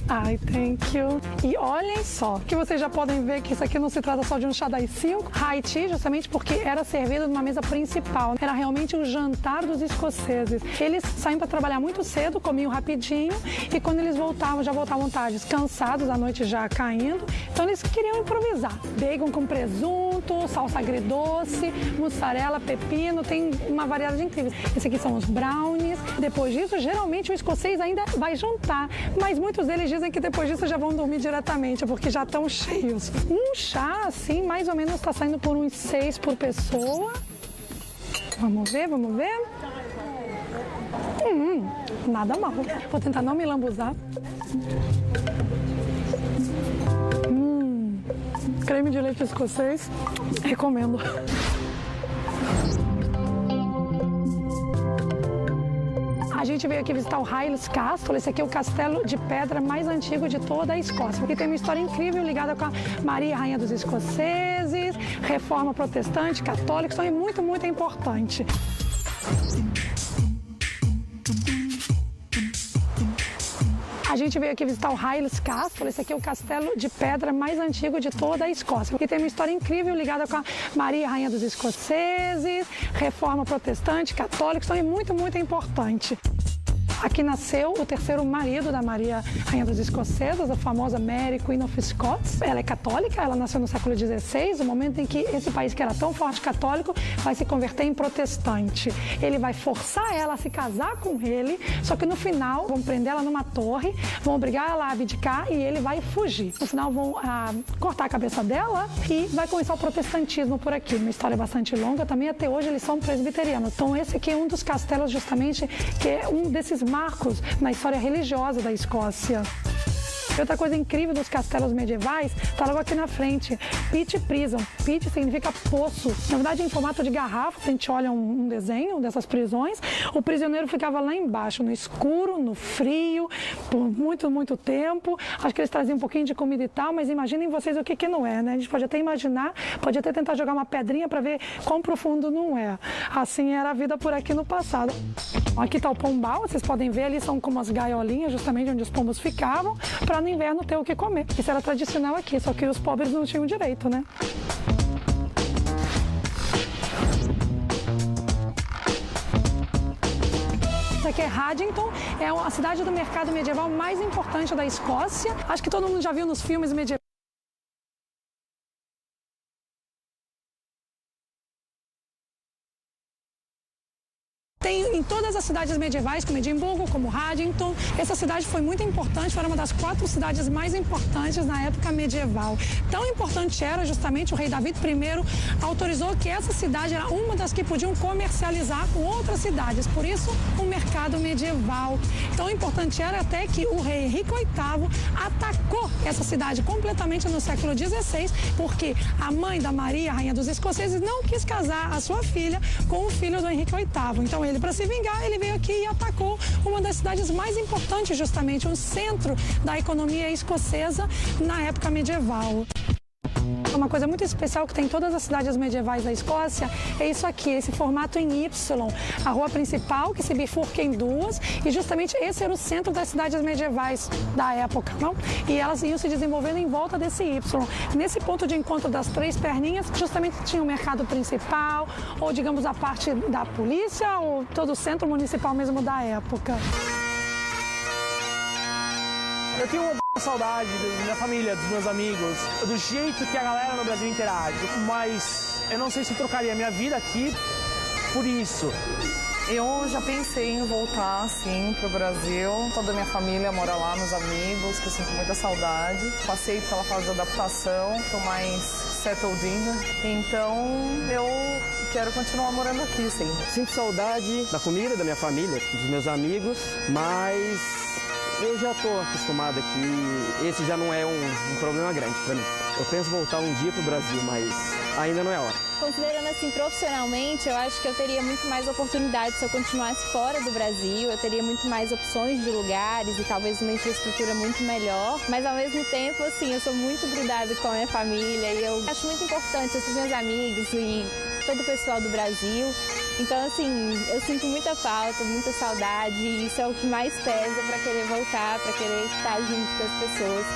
Ai, thank you. E olhem só, que vocês já podem ver que isso aqui não se trata só de um chá das 5. High tea, justamente porque era servido numa mesa principal. Era realmente o jantar dos escoceses. Eles saíam para trabalhar muito cedo, comiam rapidinho, e quando eles voltavam, já voltavam tarde, cansados, a noite já caindo. Então eles queriam improvisar. Bacon com presunto, salsa agridoce, mussarela, pepino, tem uma variedade incrível. Esse aqui são os brownies. Depois disso, geralmente o escocês ainda vai jantar, mas muitos deles dizem que depois disso já vão dormir diretamente, porque já estão cheios. Um chá, assim, mais ou menos está saindo por uns 6 por pessoa. Vamos ver, vamos ver. Nada mal. Vou tentar não me lambuzar. Creme de leite escocês, recomendo. A gente veio aqui visitar o Highlands Castle. Esse aqui é o castelo de pedra mais antigo de toda a Escócia, porque tem uma história incrível ligada com a Maria, rainha dos escoceses, reforma protestante, católica, então é muito, muito importante. A gente veio aqui visitar o Highlands Castle. Esse aqui é o castelo de pedra mais antigo de toda a Escócia, porque tem uma história incrível ligada com a Maria, rainha dos escoceses, reforma protestante, católica, então é muito, muito importante. Aqui nasceu o terceiro marido da Maria, rainha dos escoceses, a famosa Mary, Queen of Scots. Ela é católica, ela nasceu no século XVI, o momento em que esse país que era tão forte católico vai se converter em protestante. Ele vai forçar ela a se casar com ele, só que no final vão prender ela numa torre, vão obrigar ela a abdicar e ele vai fugir. No final vão cortar a cabeça dela e vai começar o protestantismo por aqui. Uma história bastante longa, também até hoje eles são presbiterianos. Então esse aqui é um dos castelos justamente que é um desses marcos na história religiosa da Escócia. E outra coisa incrível dos castelos medievais está logo aqui na frente, Pit Prison. Pit significa poço. Na verdade, em formato de garrafa, a gente olha um desenho dessas prisões, o prisioneiro ficava lá embaixo, no escuro, no frio, por muito, muito tempo. Acho que eles traziam um pouquinho de comida e tal, mas imaginem vocês o que não é, né? A gente pode até imaginar, pode até tentar jogar uma pedrinha para ver quão profundo não é. Assim era a vida por aqui no passado. Aqui está o pombal, vocês podem ver ali, são como as gaiolinhas, justamente onde os pombos ficavam, para no inverno ter o que comer. Isso era tradicional aqui, só que os pobres não tinham direito, né? Isso aqui é Haddington, é a cidade do mercado medieval mais importante da Escócia. Acho que todo mundo já viu nos filmes medievais. Tem em todas as cidades medievais, como Edimburgo, como Haddington. Essa cidade foi muito importante, foi uma das 4 cidades mais importantes na época medieval. Tão importante era, justamente, o rei David I autorizou que essa cidade era uma das que podiam comercializar com outras cidades. Por isso, o mercado medieval. Tão importante era até que o rei Henrique VIII atacou essa cidade completamente no século XVI, porque a mãe da Maria, rainha dos escoceses, não quis casar a sua filha com o filho do Henrique VIII. Então, ele, para se vingar, ele veio aqui e atacou uma das cidades mais importantes, justamente, um centro da economia escocesa na época medieval. Uma coisa muito especial que tem em todas as cidades medievais da Escócia é isso aqui, esse formato em Y. A rua principal que se bifurca em duas e justamente esse era o centro das cidades medievais da época, não? E elas iam se desenvolvendo em volta desse Y. Nesse ponto de encontro das três perninhas, justamente tinha o mercado principal, ou digamos a parte da polícia, ou todo o centro municipal mesmo da época. Eu tenho uma saudade da minha família, dos meus amigos, do jeito que a galera no Brasil interage, mas eu não sei se eu trocaria a minha vida aqui por isso. Eu já pensei em voltar, sim, pro Brasil. Toda a minha família mora lá, meus amigos, que eu sinto muita saudade. Passei pela fase de adaptação, tô mais settled in. Então, eu quero continuar morando aqui, sim. Sinto saudade da comida, da minha família, dos meus amigos, mas eu já tô acostumado aqui. Esse já não é um problema grande pra mim. Eu penso voltar um dia pro Brasil, mas ainda não é hora. Considerando assim profissionalmente, eu acho que eu teria muito mais oportunidades se eu continuasse fora do Brasil, eu teria muito mais opções de lugares e talvez uma infraestrutura muito melhor, mas ao mesmo tempo, assim, eu sou muito grudada com a minha família e eu acho muito importante esses meus amigos e todo o pessoal do Brasil. Então, assim, eu sinto muita falta, muita saudade e isso é o que mais pesa para querer voltar, para querer estar junto das pessoas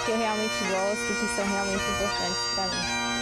que eu realmente gosto, que são realmente importantes para mim.